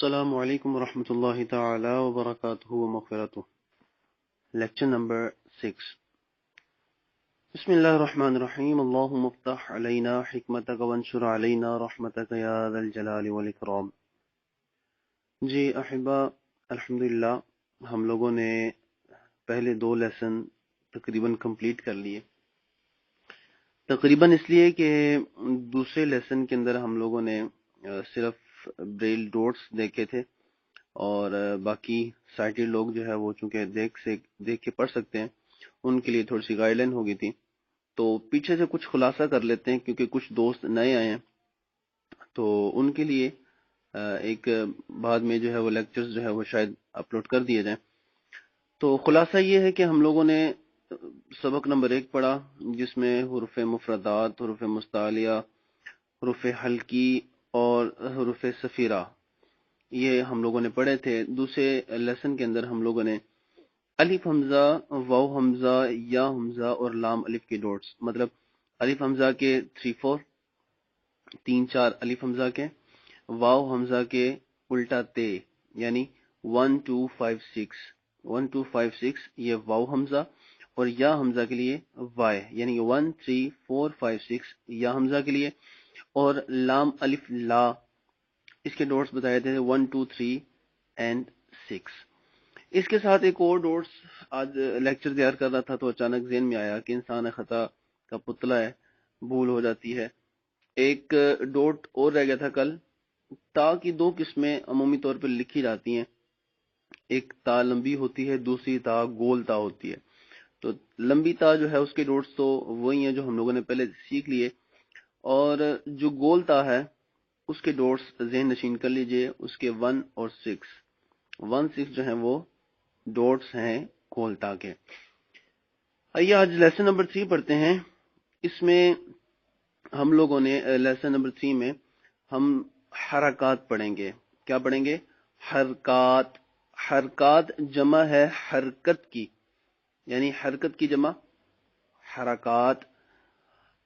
السلام علیکم ورحمۃ اللہ تعالی وبرکاتہ ومغفرتہ۔ Lecture number 6۔ بسم اللہ الرحمن الرحیم۔ اللہم افتح علینا حکمتک وانشر علینا رحمتک یا ذا الجلال والاکرام۔ جی احبہ، الحمدللہ ہم لوگوں نے پہلے 2 لیسن تقریباً کمپلیٹ کر لیے۔ تقریباً اس لیے کہ دوسرے لیسن کے اندر ہم لوگوں نے صرف بریل ڈوٹس دیکھے تھے، اور باقی سائٹڈ لوگ جو ہے وہ چونکہ دیکھ کے پڑھ سکتے ہیں، ان کے لیے تھوڑی سی گائیڈ لائن ہوگی تھی۔ تو پیچھے سے کچھ خلاصہ کر لیتے ہیں، کیونکہ کچھ دوست نئے آئے ہیں تو ان کے لیے ایک بعد میں جو ہے وہ لیکچرز جو ہے وہ شاید اپلوڈ کر دیے جائیں۔ تو خلاصہ یہ ہے کہ ہم لوگوں نے سبق نمبر 1 پڑھا، جس میں حروف مفردات، حروف مستعلیہ، حروف حلقی اور حروف صفیرہ یہ ہم لوگوں نے پڑھے تھے۔ دوسرے لیسن کے اندر ہم لوگوں نے الف حمزہ، واو حمزہ، یا حمزہ اور لام الف کے ڈوٹس، مطلب الف حمزہ کے 3-4 3-4 الف حمزہ کے، واو حمزہ کے الٹا تے یعنی 1 2 5 6 1 2 5 6 یہ واو حمزہ، اور یا حمزہ کے لیے وائے یعنی 1 3 4 5 6 یا حمزہ کے لیے، اور لام الف لا اس کے ڈوٹس بتائے تھے 1 2 3 اینڈ 6۔ اس کے ساتھ ایک اور ڈوٹس آج لیکچر تیار کر رہا تھا تو اچانک ذہن میں آیا کہ انسان خطا کا پتلا ہے، بھول ہو جاتی ہے۔ ایک ڈوٹ اور رہ گیا تھا کل۔ تا کی 2 قسمیں عمومی طور پر لکھی جاتی ہیں، ایک تا لمبی ہوتی ہے، دوسری تا گول تا ہوتی ہے۔ تو لمبی تا جو ہے اس کے ڈوٹس تو وہی ہیں جو ہم لوگوں نے پہلے سیکھ لیے، اور جو گول تا ہے اس کے ڈوٹس ذہن نشین کر لیجئے، اس کے 1 اور 6 جو ہیں وہ ڈوٹس ہیں گول تا کے۔ آئیے آج لیسن نمبر 3 پڑھتے ہیں۔ اس میں ہم لوگوں نے لیسن نمبر 3 میں ہم حرکات پڑھیں گے۔ کیا پڑھیں گے؟ حرکات۔ حرکات جمع ہے حرکت کی، یعنی حرکت کی جمع حرکات۔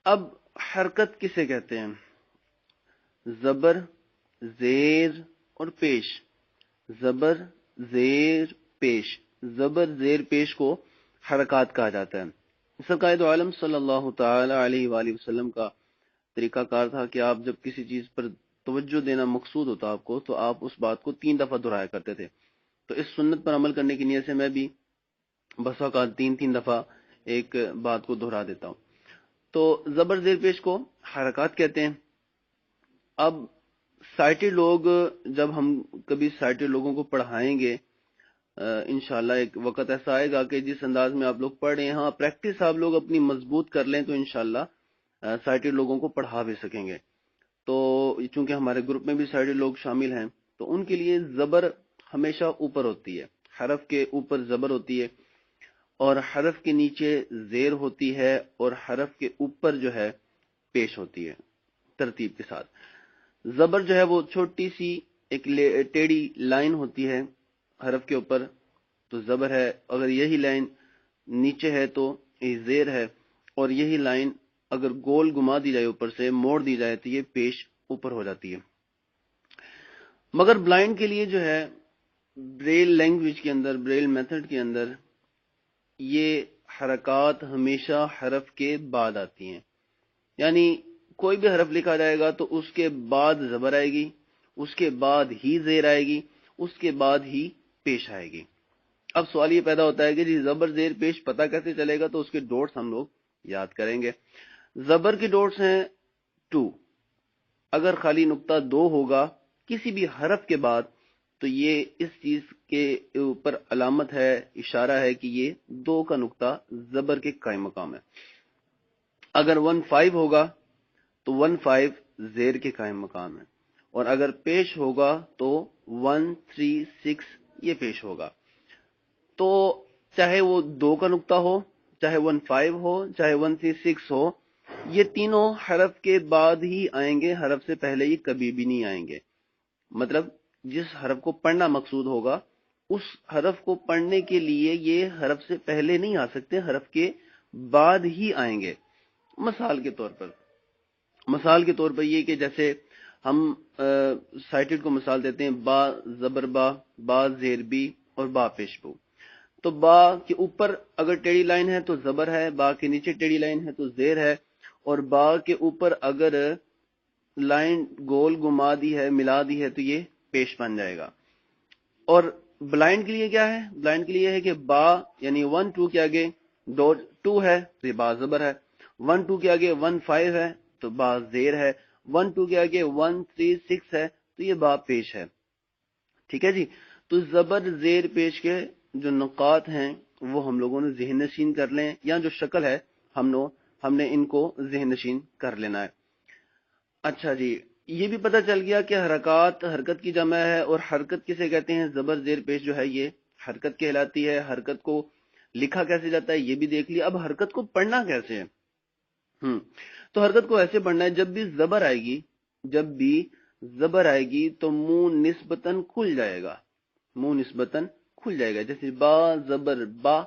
اب حرکت کسے کہتے ہیں؟ زبر، زیر اور پیش۔ زبر، زیر، پیش۔ زبر، زیر، پیش کو حرکات کہا جاتا ہے۔ سرکار دو عالم صلی اللہ تعالی علیہ وآلہ وسلم کا طریقہ کار تھا کہ آپ جب کسی چیز پر توجہ دینا مقصود ہوتا آپ کو، تو آپ اس بات کو 3 دفعہ دہرایا کرتے تھے۔ تو اس سنت پر عمل کرنے کی نیت سے میں بھی بس اوقات 3 دفعہ ایک بات کو دہرا دیتا ہوں۔ تو زبر، زیر، پیش کو حرکات کہتے ہیں۔ اب سائٹڈ لوگ، جب ہم کبھی سائٹڈ لوگوں کو پڑھائیں گے، انشاءاللہ ایک وقت ایسا آئے گا کہ جس انداز میں آپ لوگ پڑھ رہے ہیں، ہاں پریکٹس آپ لوگ اپنی مضبوط کر لیں تو انشاءاللہ سائٹڈ لوگوں کو پڑھا بھی سکیں گے۔ تو چونکہ ہمارے گروپ میں بھی سائٹڈ لوگ شامل ہیں، تو ان کے لیے زبر ہمیشہ اوپر ہوتی ہے، حرف کے اوپر زبر ہوتی ہے، اور حرف کے نیچے زیر ہوتی ہے، اور حرف کے اوپر جو ہے پیش ہوتی ہے ترتیب کے ساتھ۔ زبر جو ہے وہ چھوٹی سی ایک ٹیڑھی لائن ہوتی ہے حرف کے اوپر، تو زبر ہے۔ اگر یہی لائن نیچے ہے تو یہ زیر ہے، اور یہی لائن اگر گول گما دی جائے، اوپر سے موڑ دی جائے تو یہ پیش اوپر ہو جاتی ہے۔ مگر بلائنڈ کے لیے جو ہے بریل لینگویج کے اندر، بریل میتھڈ کے اندر، یہ حرکات ہمیشہ حرف کے بعد آتی ہیں، یعنی کوئی بھی حرف لکھا جائے گا تو اس کے بعد زبر آئے گی، اس کے بعد ہی زیر آئے گی، اس کے بعد ہی پیش آئے گی۔ اب سوال یہ پیدا ہوتا ہے کہ جی زبر، زیر، پیش پتہ کیسے چلے گا؟ تو اس کے ڈوٹس ہم لوگ یاد کریں گے۔ زبر کے ڈوٹس ہیں 2۔ اگر خالی نقطہ 2 ہوگا کسی بھی حرف کے بعد تو یہ اس چیز کے اوپر علامت ہے، اشارہ ہے کہ یہ 2 کا نقطہ زبر کے قائم مقام ہے۔ اگر 1-5 ہوگا تو 1-5 زیر کے قائم مقام ہے، اور اگر پیش ہوگا تو 1-3-6 یہ پیش ہوگا۔ تو چاہے وہ 2 کا نقطہ ہو، چاہے 1-5 ہو، چاہے 1-3-6 ہو، یہ تینوں حرف کے بعد ہی آئیں گے، حرف سے پہلے یہ کبھی بھی نہیں آئیں گے۔ مطلب جس حرف کو پڑھنا مقصود ہوگا اس حرف کو پڑھنے کے لیے یہ حرف سے پہلے نہیں آ سکتے، حرف کے بعد ہی آئیں گے۔ مثال کے طور پر یہ کہ جیسے ہم سائٹڈ کو مثال دیتے ہیں با زبر با، با زیر بی اور با پیش بو. تو با کے اوپر اگر ٹیڑھی لائن ہے تو زبر ہے، با کے نیچے ٹیڑھی لائن ہے تو زیر ہے، اور با کے اوپر اگر لائن گول گما دی ہے، ملا دی ہے، تو یہ پیش بن جائے گا. اور بلائنڈ کے لیے کیا ہے؟ بلائنڈ کے لیے ہے کہ با یعنی 1 2 کے آگے 2 ہے تو یہ با زبر ہے، 1 2 کے آگے 1 5 ہے تو با زیر ہے، 1 2 کے آگے 1 3 6 ہے تو یہ با پیش ہے. ٹھیک ہے جی. تو زبر زیر پیش کے جو نقاط ہیں وہ ہم لوگوں نے ذہن نشین کر لیں، یا جو شکل ہے ہم نے ان کو ذہن نشین کر لینا ہے. اچھا جی، یہ بھی پتہ چل گیا کہ حرکت کی جمع ہے، اور حرکت کسے کہتے ہیں؟ زبر زیر پیش جو ہے یہ حرکت کہلاتی ہے. حرکت کو لکھا کیسے جاتا ہے یہ بھی دیکھ لیا. اب حرکت کو پڑھنا کیسے ہے؟ تو حرکت کو ایسے پڑھنا ہے، جب بھی زبر آئے گی تو منہ نسبتاً کھل جائے گا. جیسے با زبر با،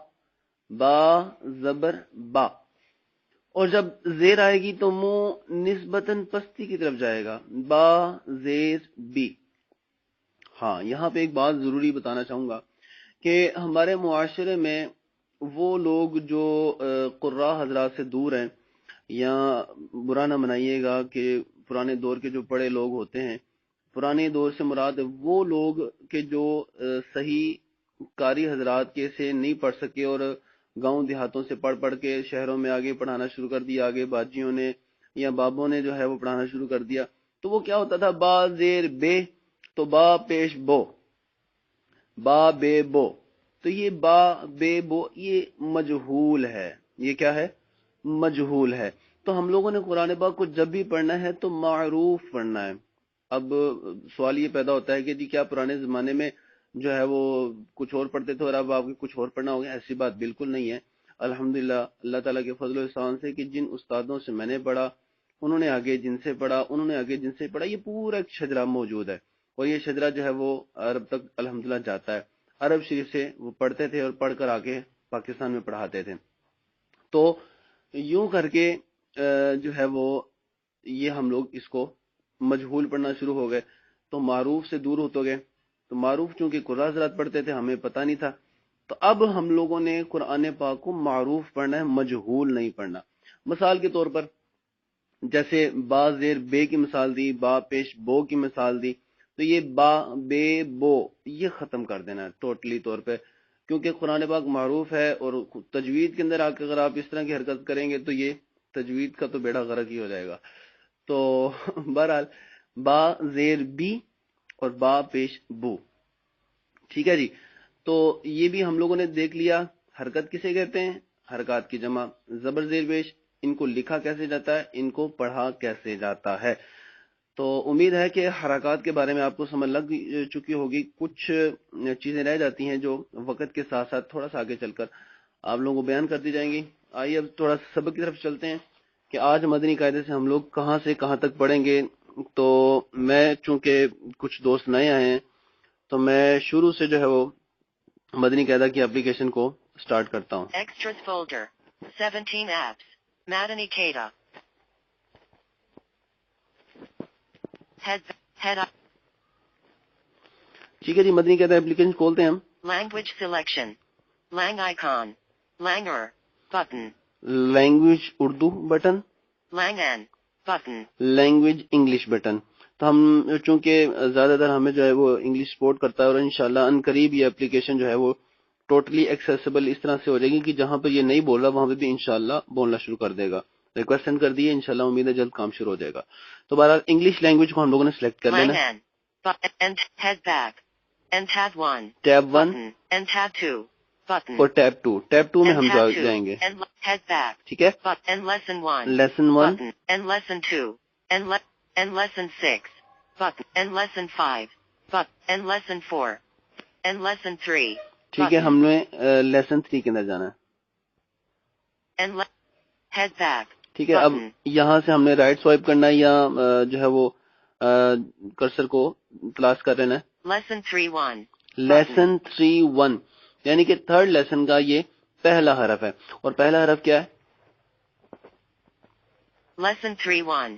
با زبر با. اور جب زیر آئے گی تو منہ نسبتاً پستی کی طرف جائے گا، با زیر بی. ہاں، یہاں پہ ایک بات ضروری بتانا چاہوں گا کہ ہمارے معاشرے میں وہ لوگ جو قراء حضرات سے دور ہیں، یا برا نہ منائیے گا کہ پرانے دور کے جو پڑھے لوگ ہوتے ہیں، پرانے دور سے مراد وہ لوگ کہ جو صحیح قاری حضرات کے سے نہیں پڑھ سکے اور گاؤں دیہاتوں سے پڑھ کے شہروں میں آگے پڑھانا شروع کر دیا، آگے باجیوں نے یا بابوں نے جو ہے وہ پڑھانا شروع کر دیا. تو وہ کیا ہوتا تھا؟ با زیر بے تو با پیش بو، با بے بو. تو یہ با بے بو یہ مجہول ہے. یہ کیا ہے؟ مجہول ہے. تو ہم لوگوں نے قرآن پاک کو جب بھی پڑھنا ہے تو معروف پڑھنا ہے. اب سوال یہ پیدا ہوتا ہے کہ جی کیا پرانے زمانے میں جو ہے وہ کچھ اور پڑھتے تھے اور اب آپ کو کچھ اور پڑھنا ہوگا؟ ایسی بات بالکل نہیں ہے. الحمدللہ اللہ تعالیٰ کے فضل و احسان سے کہ جن استادوں سے میں نے پڑھا، انہوں نے آگے جن سے پڑھا، یہ پورا ایک شجرہ موجود ہے. اور یہ شجرہ جو ہے وہ عرب تک الحمدللہ جاتا ہے. عرب شریف سے وہ پڑھتے تھے اور پڑھ کر آگے پاکستان میں پڑھاتے تھے. تو یوں کر کے جو ہے وہ یہ ہم لوگ اس کو مجہول پڑھنا شروع ہو گئے، تو معروف سے دور ہوتے گئے. تو معروف چونکہ قراء حضرات پڑھتے تھے، ہمیں پتہ نہیں تھا. تو اب ہم لوگوں نے قرآن پاک کو معروف پڑھنا ہے، مجہول نہیں پڑھنا. مثال کے طور پر جیسے با زیر بے کی مثال دی، با پیش بو کی مثال دی، تو یہ با بے بو یہ ختم کر دینا ہے ٹوٹلی طور پہ، کیونکہ قرآن پاک معروف ہے. اور تجوید کے اندر آ کے اگر آپ اس طرح کی حرکت کریں گے تو یہ تجوید کا تو بیڑا غرق ہی ہو جائے گا. تو بہرحال با زیر بی اور با پیش بو. ٹھیک ہے جی. تو یہ بھی ہم لوگوں نے دیکھ لیا. حرکت کسے کہتے ہیں؟ حرکات کی جمع زبر زیر پیش. ان کو لکھا کیسے جاتا ہے، ان کو پڑھا کیسے جاتا ہے. تو امید ہے کہ حرکات کے بارے میں آپ کو سمجھ لگ چکی ہوگی. کچھ چیزیں رہ جاتی ہیں جو وقت کے ساتھ ساتھ تھوڑا سا آگے چل کر آپ لوگوں کو بیان کرتی جائیں گی. آئیے اب تھوڑا سبق کی طرف چلتے ہیں کہ آج مدنی قاعدے سے ہم لوگ کہاں سے کہاں تک پڑھیں گے. تو میں چونکہ کچھ دوست نئے آئے ہیں تو میں شروع سے جو ہے وہ مدنی قاعدہ کی اپلیکیشن کو سٹارٹ کرتا ہوں. Extras folder 17 apps Madani Qaeda head up ٹھیک ہے جی، مدنی قاعدہ اپلیکیشن کھولتے ہیں ہم. language selection lang icon langer button language Urdu button, langan button language English button. تو ہم چونکہ زیادہ تر ہمیں جو ہے وہ انگلش سپورٹ کرتا ہے، اور انشاءاللہ ان قریب یہ اپلیکیشن جو ہے وہ ٹوٹلی ایکسیسیبل اس طرح سے ہو جائے گی کہ جہاں پہ یہ نہیں بول رہا وہاں پہ بھی انشاءاللہ بولنا شروع کر دے گا. ریکویسٹ سینڈ کر دیے، انشاءاللہ امید ہے جلد کام شروع ہو جائے گا. تو بہرحال انگلش لینگویج کو ہم لوگوں نے سلیکٹ کر لینا. langan and head back and tab 1 tab 1 button and tab 2 button اور ٹیب 2. ٹیب 2 میں and ہم tab 2 جائیں گے. and head back ٹھیک ہے. and lesson 1 lesson 1 button and lesson 2 and lesson 6 button and lesson 5 button and lesson 4 and lesson 3 ٹھیک ہے. ہم نے لیسن 3 کے اندر جانا ہے. and head back ٹھیک ہے. اب یہاں سے ہم نے رائٹ سوائپ کرنا ہے یا جو ہے وہ کرسر کو تلاش کر لینا ہے. lesson 3-1 لیسن 3-1 یعنی کہ تھرڈ لیسن کا یہ پہلا حرف ہے. اور پہلا حرف کیا ہے؟ lesson 3-1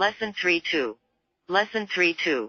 Lesson 3-2. Lesson 3-2.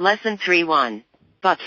Lesson 3-1. But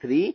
3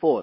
4।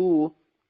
2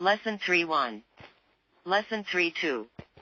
Lesson 3-1. Lesson 3-2.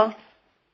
test.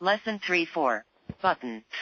Lesson 3-4. Button.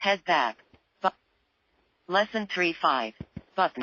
Head back. Lesson 3-5. Button.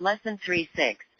Lesson 3-6.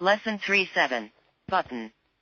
Lesson 3-7. Button.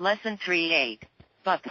Lesson 3-8. Button.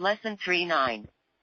Lesson 3-9.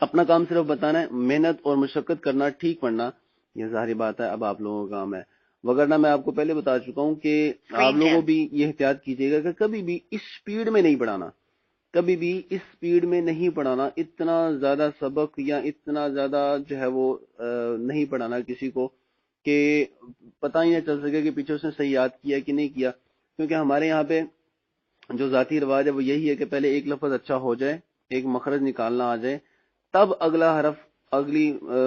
اپنا کام صرف بتانا ہے، محنت اور مشقت کرنا، ٹھیک پڑھنا، یہ ظاہری بات ہے اب آپ لوگوں کا کام ہے، وگرنہ میں آپ کو پہلے بتا چکا ہوں کہ آپ Screen لوگوں 10. بھی یہ احتیاط کیجیے گا کہ کبھی بھی اس سپیڈ میں نہیں پڑھانا، کبھی بھی اس سپیڈ میں نہیں پڑھانا، اتنا زیادہ سبق یا اتنا زیادہ جو ہے وہ نہیں پڑھانا کسی کو کہ پتہ ہی نہ چل سکے کہ پیچھے اس نے صحیح یاد کیا کہ نہیں کیا، کیونکہ ہمارے یہاں پہ جو ذاتی رواج ہے وہ یہی ہے کہ پہلے ایک لفظ اچھا ہو جائے، ایک مخرج نکالنا آ جائے، تب اگلا حرف اگلی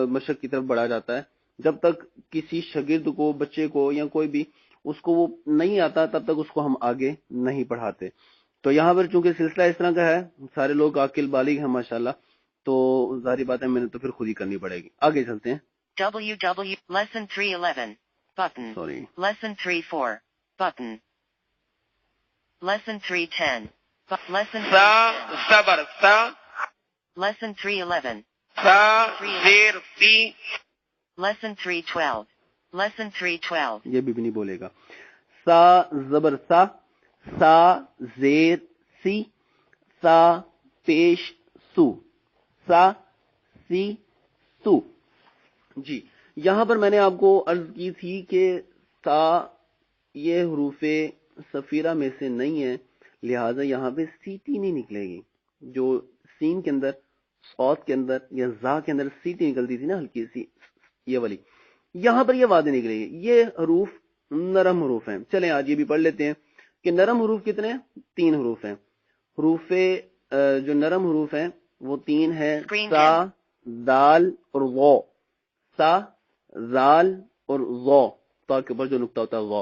مشق کی طرف بڑھا جاتا ہے۔ جب تک کسی شاگرد کو، بچے کو یا کوئی بھی اس کو وہ نہیں آتا تب تک اس کو ہم آگے نہیں پڑھاتے۔ تو یہاں پر چونکہ سلسلہ اس طرح کا ہے، سارے لوگ عاقل بالغ ہیں ماشاءاللہ، تو ظاہری بات ہے میں نے تو پھر خود ہی کرنی پڑے گی۔ آگے چلتے ہیں۔ WW Lesson 311 button. Sorry, Lesson 34 button. Lesson 310 Lesson سا 310. زبر سا Lesson 311 سا زیر سی Lesson 312 Lesson 312 یہ بھی نہیں بولے گا۔ سا زبر سا، سا زیر سی، سا پیش سو، سا سی سو۔ جی یہاں پر میں نے آپ کو عرض کی تھی کہ تا یہ حروف صفیرہ میں سے نہیں ہے، لہٰذا یہاں پہ سیٹی نہیں نکلے گی۔ جو سین کے اندر، صوت کے اندر یا زا کے اندر سیٹی نکلتی تھی نا ہلکی سی، یہ والی، یہاں پر یہ وادی نکلے گی۔ یہ حروف نرم حروف ہیں۔ چلیں آج یہ بھی پڑھ لیتے ہیں کہ نرم حروف کتنے ہیں؟ 3 حروف ہیں۔ حروف جو نرم حروف ہیں وہ 3 ہیں، سا، دال اور غو۔ سا، زال اور غو، تا کے اوپر جو نقطہ ہوتا ہے غو،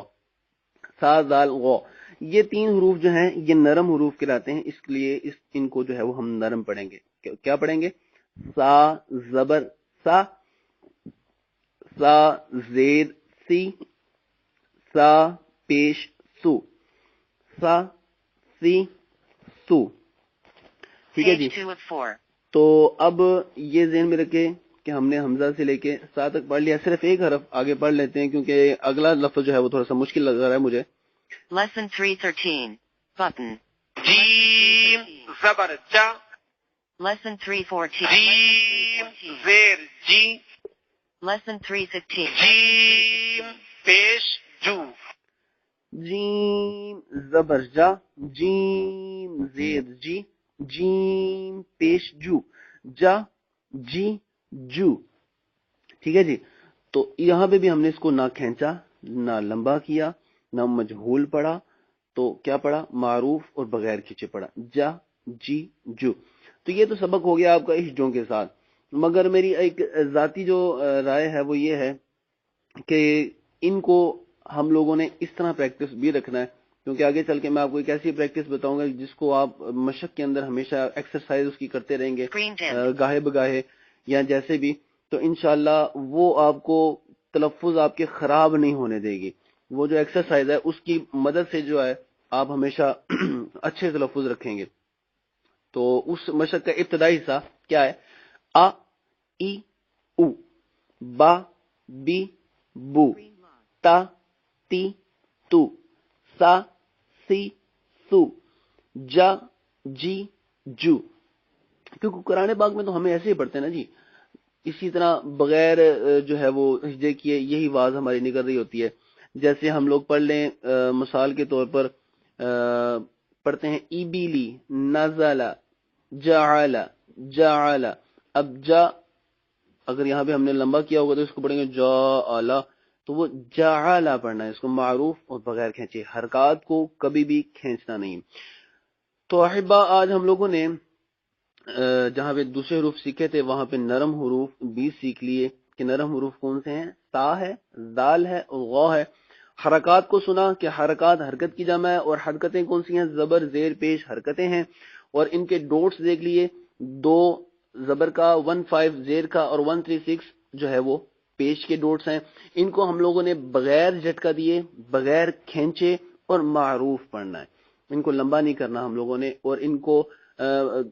سا، زال، غو، یہ 3 حروف جو ہیں یہ نرم حروف کہلاتے ہیں، اس لیے ان کو جو ہے وہ ہم نرم پڑھیں گے۔ کیا پڑھیں گے؟ سا زبر سا، سا زیر سی، سا پیش سو، سا سی سو۔ ٹھیک ہے جی۔ Page 2 of 4 تو اب یہ ذہن میں رکھے کہ ہم نے حمزہ سے لے کے سا تک پڑھ لیا، صرف ایک حرف آگے پڑھ لیتے ہیں کیونکہ اگلا لفظ جو ہے وہ تھوڑا سا مشکل لگ رہا ہے مجھے۔ Lesson 313 button. جیم زبر جا Lesson 314 جیم زیر جی Lesson 315 جیم پیش جو جیم زبر جا، جیم زیر جی، جیم پیش جو، جا جی جو۔ ٹھیک ہے جی۔ تو یہاں پہ بھی ہم نے اس کو نہ کھینچا، نہ لمبا کیا، نہ مجہول پڑھا، تو کیا پڑھا؟ معروف اور بغیر کھینچے پڑھا، جا جی جو۔ تو یہ تو سبق ہو گیا آپ کا ہجوں کے ساتھ، مگر میری ایک ذاتی جو رائے ہے وہ یہ ہے کہ ان کو ہم لوگوں نے اس طرح پریکٹس بھی رکھنا ہے، کیونکہ آگے چل کے میں آپ کو ایک ایسی پریکٹس بتاؤں گا جس کو آپ مشق کے اندر ہمیشہ ایکسرسائز اس کی کرتے رہیں گے Screen 10 گاہے بگاہے یا جیسے بھی، تو انشاءاللہ وہ آپ کو تلفظ آپ کے خراب نہیں ہونے دے گی۔ وہ جو ایکسرسائز ہے اس کی مدد سے جو ہے آپ ہمیشہ اچھے تلفظ رکھیں گے۔ تو اس مشق کا ابتدائی حصہ کیا ہے؟ آ، ای، او، با، بی، بو، تا، تی، تو، سا، سی، سو، جا، جی، جو۔ کیونکہ قرآن پاک میں تو ہمیں ایسے ہی پڑھتے ہیں نا جی، اسی طرح بغیر جو ہے وہ ہجے کیے یہی آواز ہماری نکل رہی ہوتی ہے۔ جیسے ہم لوگ پڑھ لیں مثال کے طور پر پڑھتے ہیں ایبیلی، نزلا، جعل، جعل۔ اب جا اگر یہاں پہ ہم نے لمبا کیا ہوگا تو اس کو پڑھیں گے جعل، تو وہ جعل پڑھنا ہے، اس کو معروف اور بغیر کھینچے، حرکات کو کبھی بھی کھینچنا نہیں۔ تو احبا آج ہم لوگوں نے جہاں پہ دوسرے حروف سیکھے تھے وہاں پہ نرم حروف بھی سیکھ لیے کہ نرم حروف کون سے ہیں؟ تا ہے، دال ہے اور غو ہے۔ حرکات کو سنا کہ حرکات حرکت کی جمع ہے، اور حرکتیں کون سی ہیں؟ زبر زیر پیش حرکتیں ہیں، اور ان کے ڈوٹس دیکھ لیے، 2 زبر کا، 15 زیر کا اور 136 جو ہے وہ پیش کے ڈوٹس ہیں۔ ان کو ہم لوگوں نے بغیر جھٹکا دیے، بغیر کھینچے اور معروف پڑھنا ہے، ان کو لمبا نہیں کرنا ہم لوگوں نے، اور ان کو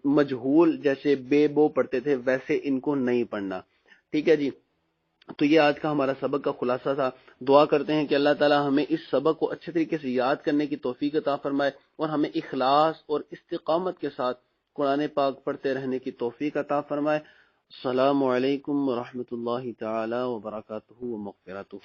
مجہول جیسے بے بو پڑھتے تھے ویسے ان کو نہیں پڑھنا۔ ٹھیک ہے جی۔ تو یہ آج کا ہمارا سبق کا خلاصہ تھا۔ دعا کرتے ہیں کہ اللہ تعالی ہمیں اس سبق کو اچھے طریقے سے یاد کرنے کی توفیق عطا فرمائے، اور ہمیں اخلاص اور استقامت کے ساتھ قرآن پاک پڑھتے رہنے کی توفیق عطا فرمائے۔ السلام علیکم ورحمۃ اللہ تعالی وبرکاتہ و مغفرتہ.